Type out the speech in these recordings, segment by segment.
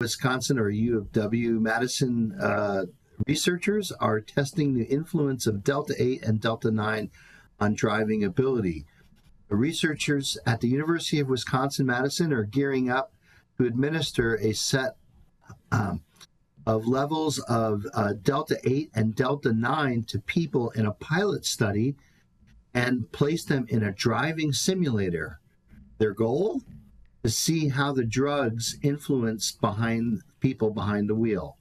Wisconsin or U of W Madison researchers are testing the influence of Delta 8 and Delta 9 on driving ability. The researchers at the University of Wisconsin-Madison are gearing up to administer a set of levels of Delta 8 and Delta 9 to people in a pilot study and place them in a driving simulator. Their goal? To see how the drugs influence people behind the wheel.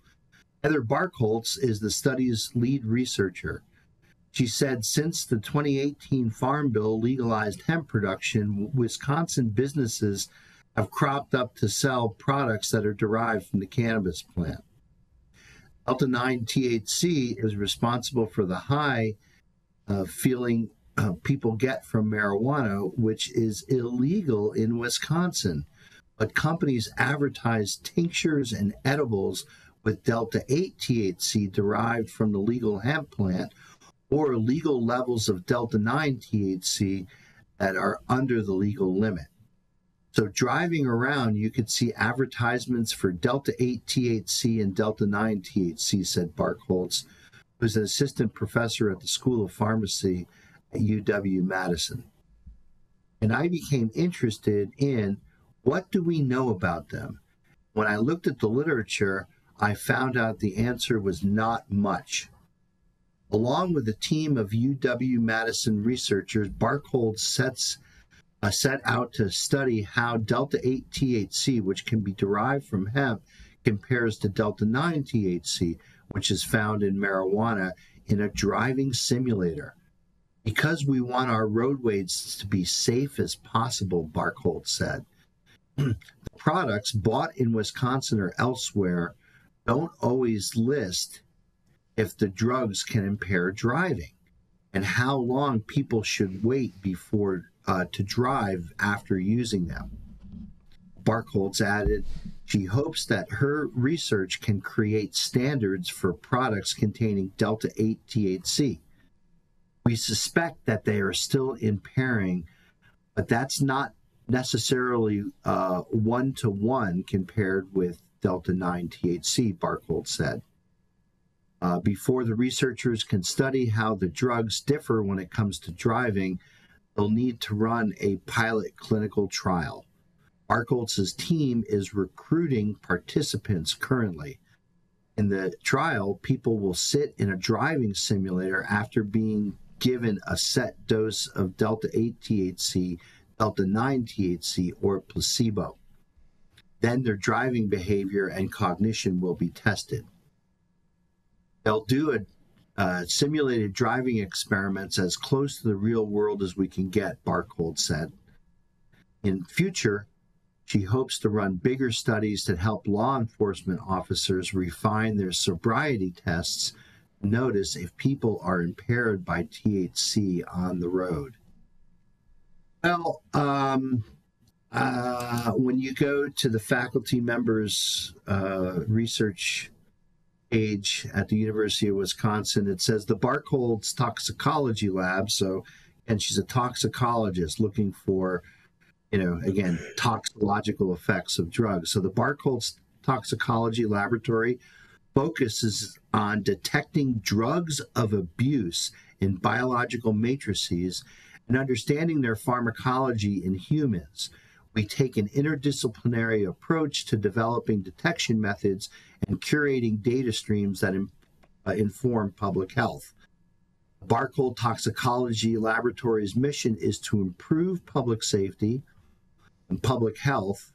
Heather Barkholtz is the study's lead researcher. She said since the 2018 Farm Bill legalized hemp production, Wisconsin businesses have cropped up to sell products that are derived from the cannabis plant. Delta 9 THC is responsible for the high feeling people get from marijuana, which is illegal in Wisconsin. But companies advertise tinctures and edibles with Delta 8 THC derived from the legal hemp plant or legal levels of Delta 9 THC that are under the legal limit. So driving around, you could see advertisements for Delta 8 THC and Delta 9 THC, said Barkholtz, who's an assistant professor at the School of Pharmacy at UW-Madison. And I became interested in what do we know about them? When I looked at the literature, I found out the answer was not much. Along with a team of UW-Madison researchers, Barkholtz set out to study how Delta 8 THC, which can be derived from hemp, compares to Delta 9 THC, which is found in marijuana, in a driving simulator. Because we want our roadways to be safe as possible, Barkholtz said. The products bought in Wisconsin or elsewhere don't always list if the drugs can impair driving and how long people should wait before to drive after using them. Barkholtz added, she hopes that her research can create standards for products containing Delta 8 THC. We suspect that they are still impairing, but that's not necessarily one-to-one compared with Delta 9 THC, Barkholtz said. Before the researchers can study how the drugs differ when it comes to driving, they'll need to run a pilot clinical trial. Barkholtz's team is recruiting participants currently. In the trial, people will sit in a driving simulator after being given a set dose of Delta 8 THC, Delta 9 THC, or placebo. Then their driving behavior and cognition will be tested. They'll do simulated driving experiments as close to the real world as we can get, Barkholtz said. In future, she hopes to run bigger studies that help law enforcement officers refine their sobriety tests to notice if people are impaired by THC on the road. Well, when you go to the faculty members' research page at the University of Wisconsin, it says the Barkholtz Toxicology Lab. And she's a toxicologist looking for, again, toxicological effects of drugs. So the Barkholtz Toxicology Laboratory focuses on detecting drugs of abuse in biological matrices and understanding their pharmacology in humans. We take an interdisciplinary approach to developing detection methods and curating data streams that inform public health. The Barkholtz Toxicology Laboratory's mission is to improve public safety and public health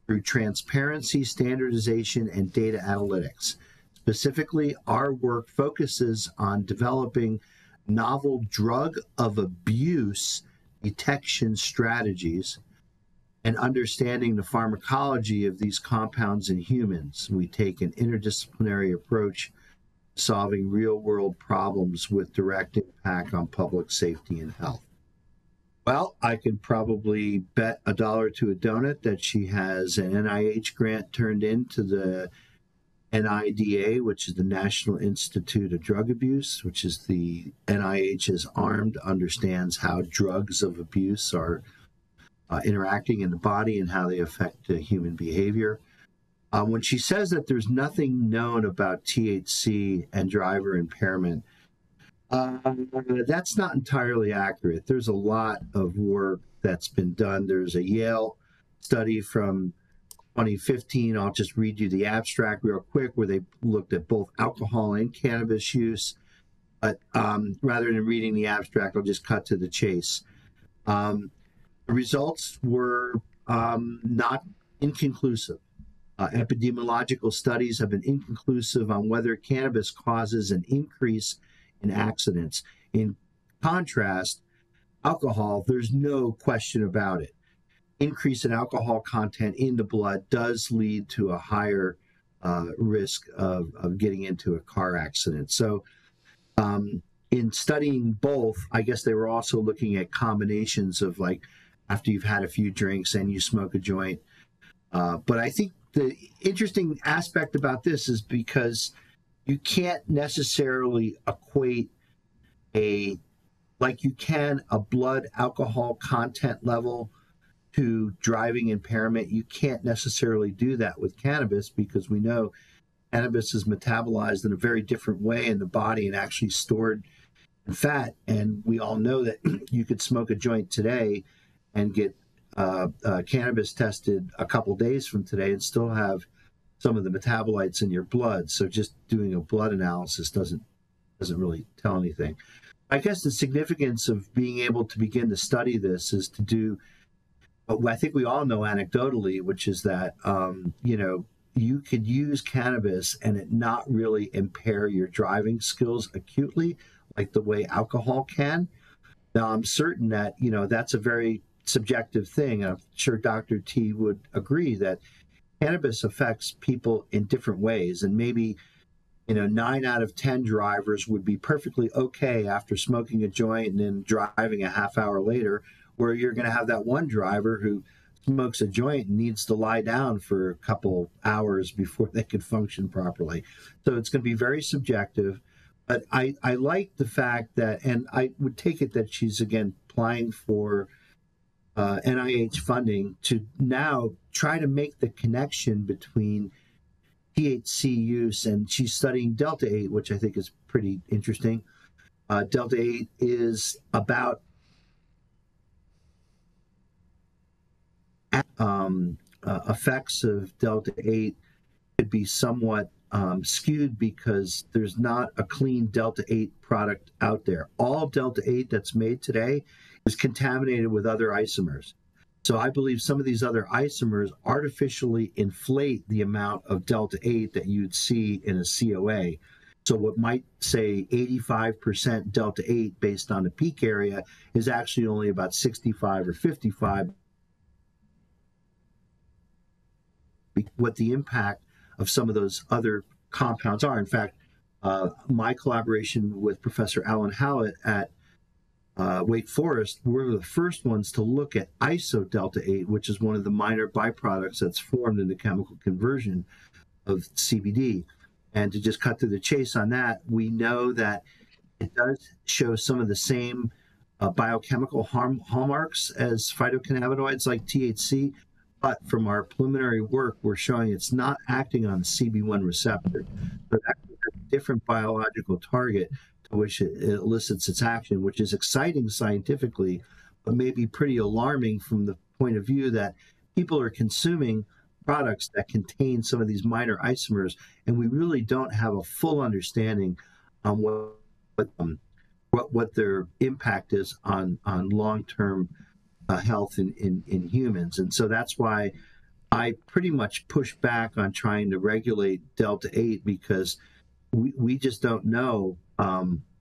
through transparency, standardization, and data analytics. Specifically, our work focuses on developing novel drug of abuse detection strategies and understanding the pharmacology of these compounds in humans. We take an interdisciplinary approach to solving real-world problems with direct impact on public safety and health. Well, I could probably bet $1 to a donut that she has an NIH grant turned into the NIDA, which is the National Institute of Drug Abuse, which is the NIH's arm to understands how drugs of abuse are interacting in the body and how they affect human behavior. When she says that there's nothing known about THC and driver impairment, that's not entirely accurate. There's a lot of work that's been done. There's a Yale study from 2015. I'll just read you the abstract real quick, where they looked at both alcohol and cannabis use. But rather than reading the abstract, I'll just cut to the chase. The results were not inconclusive. Epidemiological studies have been inconclusive on whether cannabis causes an increase in accidents. In contrast, alcohol, there's no question about it. Increase in alcohol content in the blood does lead to a higher risk of getting into a car accident. So in studying both, I guess they were also looking at combinations of, like, after you've had a few drinks and you smoke a joint. But I think the interesting aspect about this is because you can't necessarily equate like you can a blood alcohol content level to driving impairment. You can't necessarily do that with cannabis, because we know cannabis is metabolized in a very different way in the body and actually stored in fat. And we all know that you could smoke a joint today and get cannabis tested a couple days from today and still have some of the metabolites in your blood. So just doing a blood analysis doesn't really tell anything. I guess the significance of being able to begin to study this is to do what I think we all know anecdotally, which is that you could use cannabis and it not really impair your driving skills acutely like the way alcohol can. Now, I'm certain that that's a very subjective thing. I'm sure Dr. T would agree that cannabis affects people in different ways, and maybe 9 out of 10 drivers would be perfectly okay after smoking a joint and then driving a half hour later, where you're going to have that one driver who smokes a joint and needs to lie down for a couple hours before they can function properly. So it's going to be very subjective. But I like the fact that, and I would take it that she's again applying for NIH funding to now try to make the connection between THC use, and she's studying Delta 8, which I think is pretty interesting. Delta 8 is about effects of Delta 8 could be somewhat skewed because there's not a clean Delta 8 product out there. All Delta 8 that's made today is contaminated with other isomers. So I believe some of these other isomers artificially inflate the amount of Delta 8 that you'd see in a COA. So what might say 85% Delta 8 based on the peak area is actually only about 65 or 55. What the impact of some of those other compounds are. In fact, my collaboration with Professor Alan Hallett at Wake Forest, we're the first ones to look at iso Delta 8, which is one of the minor byproducts that's formed in the chemical conversion of CBD. And to just cut to the chase on that, we know that it does show some of the same biochemical hallmarks as phytocannabinoids like THC, but from our preliminary work, we're showing it's not acting on the CB1 receptor. So that's a different biological target to which it elicits its action, which is exciting scientifically, but maybe pretty alarming from the point of view that people are consuming products that contain some of these minor isomers, and we really don't have a full understanding on what their impact is on long-term health in humans. And so that's why I pretty much push back on trying to regulate Delta 8, because we just don't know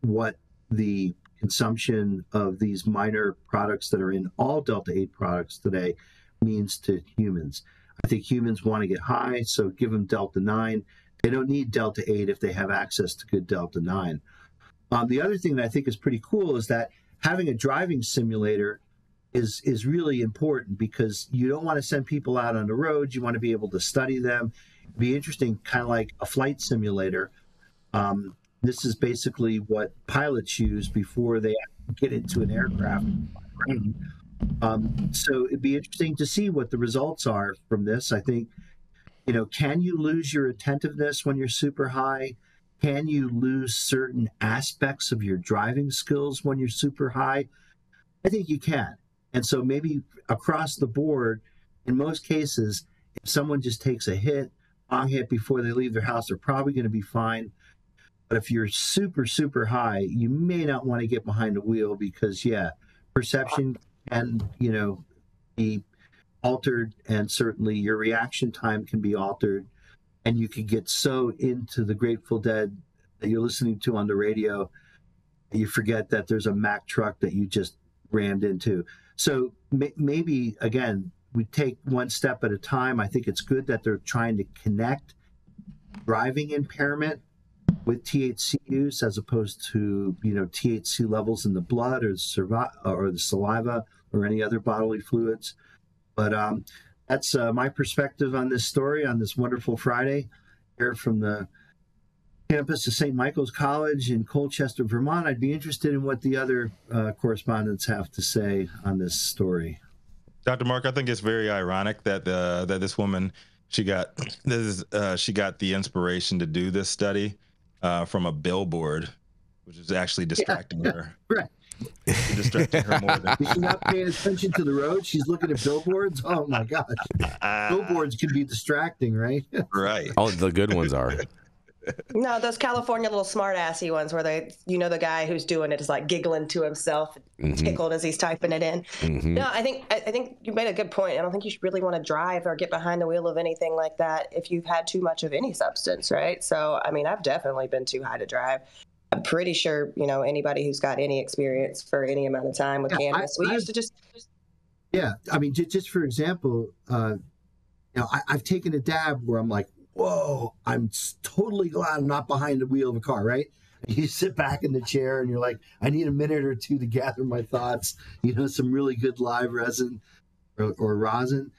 what the consumption of these minor products that are in all Delta 8 products today means to humans. I think humans want to get high, so give them Delta 9. They don't need Delta 8 if they have access to good Delta 9. The other thing that I think is pretty cool is that having a driving simulator is really important, because you don't want to send people out on the road. You want to be able to study them. It'd be interesting, kind of like a flight simulator. This is basically what pilots use before they get into an aircraft. So it'd be interesting to see what the results are from this. I think can you lose your attentiveness when you're super high? Can you lose certain aspects of your driving skills when you're super high? I think you can. And so maybe across the board, in most cases, if someone just takes a long hit before they leave their house, they're probably going to be fine. But if you're super, super high, you may not want to get behind the wheel because, perception can, be altered, and certainly your reaction time can be altered. And you can get so into the Grateful Dead that you're listening to on the radio, you forget that there's a Mack truck that you just rammed into. So maybe, again, we take one step at a time. I think it's good that they're trying to connect driving impairment with THC use as opposed to, THC levels in the blood or the saliva or any other bodily fluids. But that's my perspective on this story on this wonderful Friday here from the campus of St. Michael's College in Colchester, Vermont. I'd be interested in what the other correspondents have to say on this story. Dr. Mark, I think it's very ironic that that this woman, she got the inspiration to do this study from a billboard, which is actually distracting her. Right. Distracting her more than She's not paying attention to the road. She's looking at billboards. Oh my gosh. Billboards can be distracting, right? Right. Oh, the good ones are. No, those California little smart-assy ones where the guy who's doing it is like giggling to himself, tickled as he's typing it in. No, I think you made a good point. I don't think you should really want to drive or get behind the wheel of anything like that if you've had too much of any substance, right? So, I mean, I've definitely been too high to drive. I'm pretty sure, anybody who's got any experience for any amount of time with cannabis, we used to just... Yeah, I mean, just for example, I've taken a dab where I'm like, whoa, I'm totally glad I'm not behind the wheel of a car, right? You sit back in the chair and you're like, I need a minute or two to gather my thoughts, some really good live resin or rosin,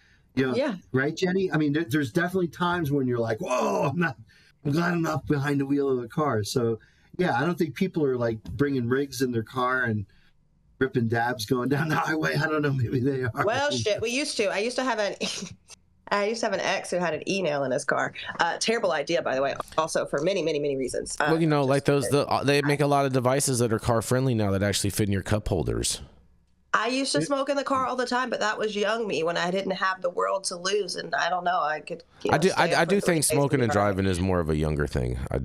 right, Jenny? I mean, there's definitely times when you're like, whoa, I'm glad I'm not behind the wheel of a car. So, yeah, I don't think people are like bringing rigs in their car and ripping dabs going down the highway. I don't know, maybe they are. Well, shit, we used to. I used to have an ex who had an e-nail in his car. Terrible idea, by the way, also for many, many, many reasons. Well, like they make a lot of devices that are car friendly now that actually fit in your cup holders. I used to smoke in the car all the time, but that was young me when I didn't have the world to lose, and I don't know. I could. I do think smoking and driving is more of a younger thing. I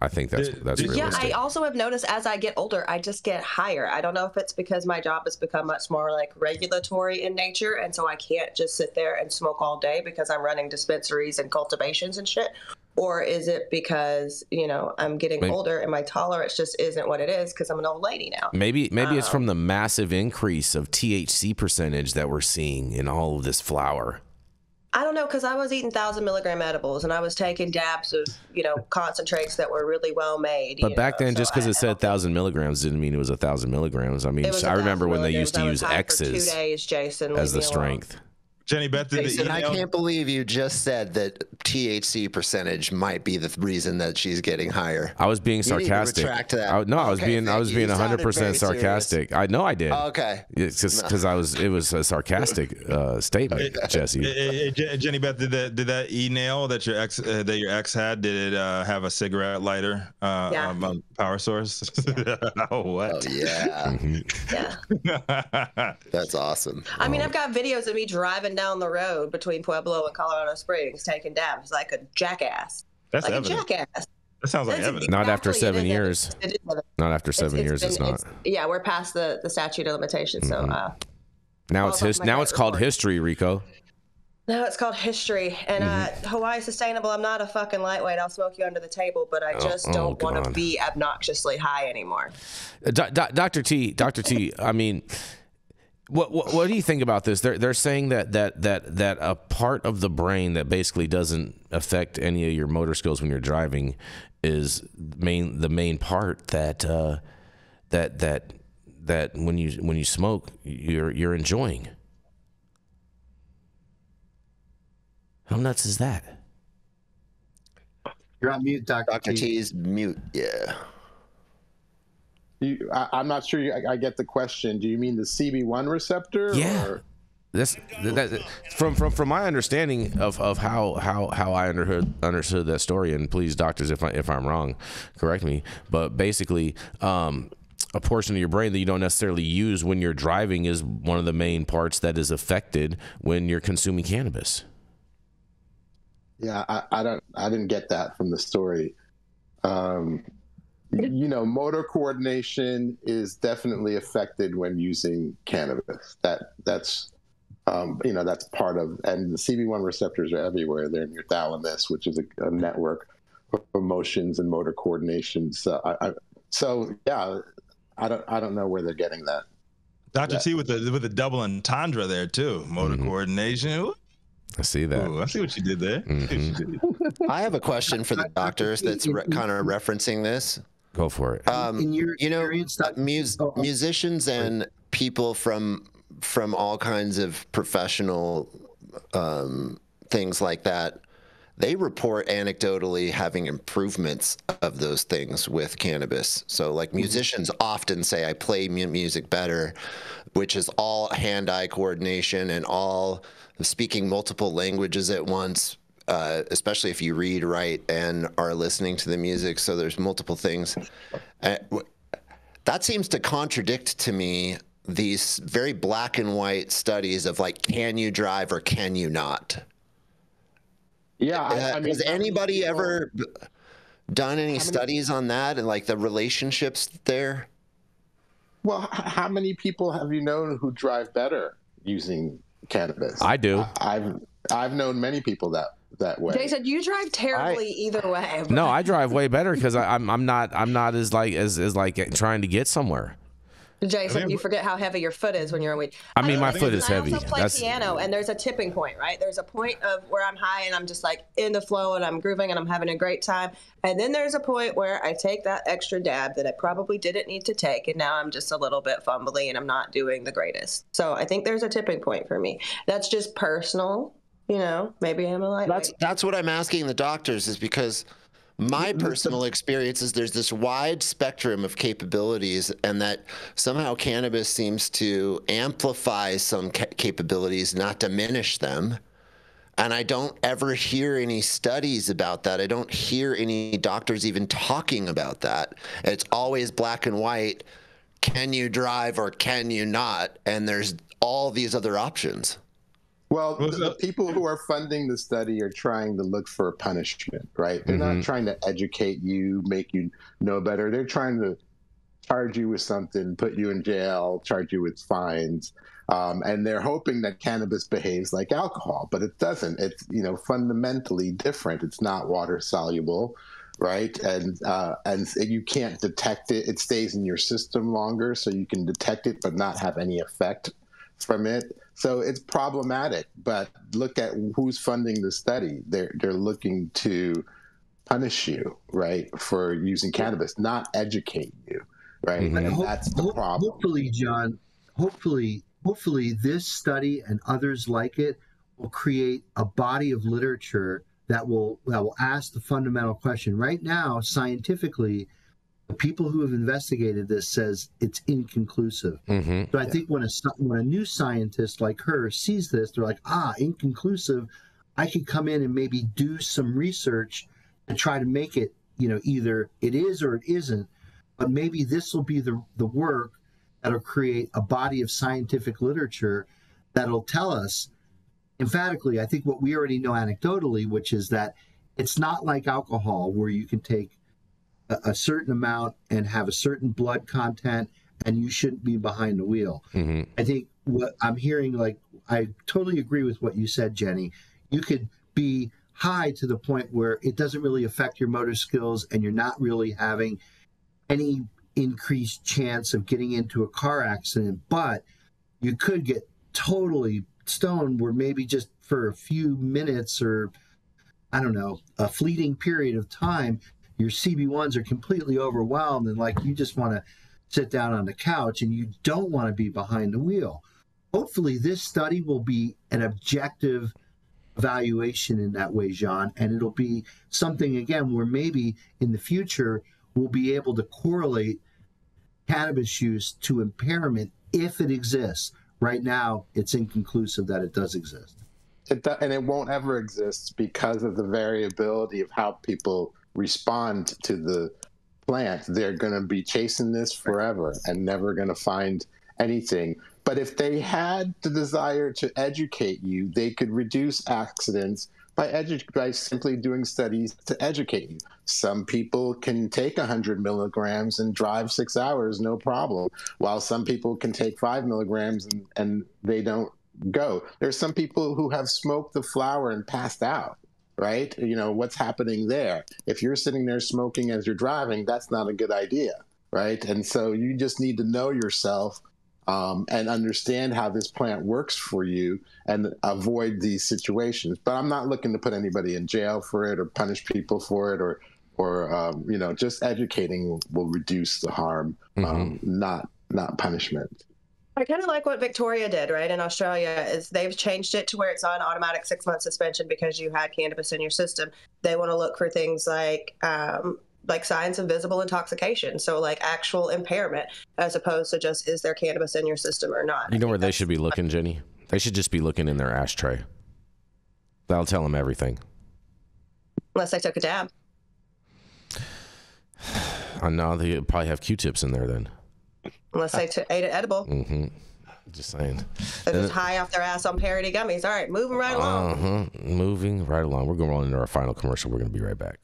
think that's realistic. Yeah, I also have noticed as I get older, I just get higher. I don't know if it's because my job has become much more like regulatory in nature, and so I can't just sit there and smoke all day because I'm running dispensaries and cultivations and shit. Or is it because, I'm getting older and my tolerance just isn't what it is because I'm an old lady now? Maybe it's from the massive increase of THC percentage that we're seeing in all of this flower. I don't know, because I was eating 1,000-milligram edibles and I was taking dabs of, concentrates that were really well made. But back then, just because it said 1,000 milligrams didn't mean it was 1,000 milligrams. I mean, I remember when they used to use X's 2 days, Jason, as the strength. Jenny Beth did Jason, the I can't believe you just said that THC percentage might be the reason that she's getting higher. I was being sarcastic. You need to retract that. I was being 100% sarcastic. I know I did. Oh, okay. It's just because it was a sarcastic statement, Jesse. Jenny Beth, did that e-nail that your ex had, did it have a cigarette lighter power source? Yeah. Oh, what? Oh, yeah. Yeah. That's awesome. I mean, I've got videos of me driving down the road between Pueblo and Colorado Springs taking dabs like a jackass. That's like evidence. A jackass. That sounds like evidence. Not after 7 years. Not after 7 years, it's not. Yeah, we're past the statute of limitations. So now it's called history, Rico. No, it's called history. And Hawaii Sustainable, I'm not a fucking lightweight. I'll smoke you under the table, but I just don't want to be obnoxiously high anymore. Dr. T, I mean, what do you think about this? They're saying that a part of the brain that basically doesn't affect any of your motor skills when you're driving is the main part that when you smoke you're enjoying. How nuts is that? You're on mute, Dr. T's mute. Yeah. I'm not sure I get the question. Do you mean the CB1 receptor? Yeah. Or? from my understanding of how I understood that story, and please, doctors, if I'm wrong, correct me. But basically, a portion of your brain that you don't necessarily use when you're driving is one of the main parts that is affected when you're consuming cannabis. Yeah, I didn't get that from the story. You know, motor coordination is definitely affected when using cannabis. That's you know, that's part of, and the CB1 receptors are everywhere. They're in your thalamus, which is a network of emotions and motor coordination. So yeah, I don't know where they're getting that. Dr. T with the double entendre there too. Motor coordination. Ooh. I see that. Ooh, I see what you did there. I have a question for the doctors that's kind of referencing this. Go for it. In your experience, musicians and people from all kinds of professional things like that, they report anecdotally having improvements of those things with cannabis. So like musicians often say, I play music better, which is all hand-eye coordination and all speaking multiple languages at once, especially if you read, write, and are listening to the music. So there's multiple things. That seems to contradict to me these very black and white studies of like, can you drive or can you not? Yeah, I mean, has anybody ever done any studies on that and like the relationships there? Well, how many people have you known who drive better using cannabis? I do. I've known many people that way. Jason, you drive terribly either way. No, I drive way better because I'm not as like trying to get somewhere. Jason, you forget how heavy your foot is when you're on weed. I mean, my foot is heavy. I also play piano, and there's a tipping point, right? There's a point of where I'm high and I'm just like in the flow and I'm grooving and I'm having a great time. And then there's a point where I take that extra dab that I probably didn't need to take, and now I'm just a little bit fumbly and I'm not doing the greatest. So I think there's a tipping point for me. That's just personal, you know. Maybe I'm a lightweight. That's what I'm asking the doctors, is because my personal experience is there's this wide spectrum of capabilities, and that somehow cannabis seems to amplify some capabilities, not diminish them. And I don't ever hear any studies about that. I don't hear any doctors even talking about that. It's always black and white. Can you drive or can you not? And there's all these other options. Well, the people who are funding the study are trying to look for a punishment, right? They're not trying to educate you, make you know better. They're trying to charge you with something, put you in jail, charge you with fines. And they're hoping that cannabis behaves like alcohol, but it doesn't. It's, you know, fundamentally different. It's not water soluble, right? And you can't detect it. It stays in your system longer, so you can detect it but not have any effect from it. So it's problematic. But look at who's funding the study. They're looking to punish you, right, for using cannabis, not educate you, right? And that's the problem. Hopefully, John, hopefully this study and others like it will create a body of literature that will ask the fundamental question. Right now, scientifically, the people who have investigated this says it's inconclusive. So I think when a new scientist like her sees this, they're like, inconclusive. I could come in and maybe do some research and try to make it, you know, either it is or it isn't. But maybe this will be the work that'll create a body of scientific literature that'll tell us emphatically, I think what we already know anecdotally, which is that it's not like alcohol where you can take a certain amount and have a certain blood content and you shouldn't be behind the wheel. I think what I'm hearing, like, I totally agree with what you said, Jenny. You could be high to the point where it doesn't really affect your motor skills and you're not really having any increased chance of getting into a car accident, but you could get totally stoned where maybe just for a few minutes or, I don't know, a fleeting period of time, your CB1s are completely overwhelmed and like you just want to sit down on the couch and you don't want to be behind the wheel. Hopefully this study will be an objective evaluation in that way, John, and it'll be something, again, where maybe in the future we'll be able to correlate cannabis use to impairment if it exists. right now it's inconclusive that it does exist. And it won't ever exist because of the variability of how people respond to the plant. They're going to be chasing this forever and never going to find anything. But if they had the desire to educate you, they could reduce accidents by simply doing studies to educate you. Some people can take 100 milligrams and drive 6 hours, no problem, while some people can take 5 milligrams and they don't go. There's some people who have smoked the flower and passed out, right? You know, what's happening there? If you're sitting there smoking as you're driving, that's not a good idea, right? And so you just need to know yourself and understand how this plant works for you and avoid these situations. But I'm not looking to put anybody in jail for it or punish people for it, or you know, just educating will reduce the harm, not punishment. I kind of like what Victoria did, right, in Australia, is they've changed it to where it's not an automatic 6-month suspension because you had cannabis in your system. They want to look for things like signs of visible intoxication, so like actual impairment, as opposed to just, is there cannabis in your system or not? You know where they should be looking, Jenny? They should just be looking in their ashtray. That'll tell them everything. Unless I took a dab. I know they probably have Q-tips in there then. Unless they ate an edible. Just saying. They're just high off their ass on parody gummies. All right, moving right along. Moving right along. We're going to roll into our final commercial. We're going to be right back.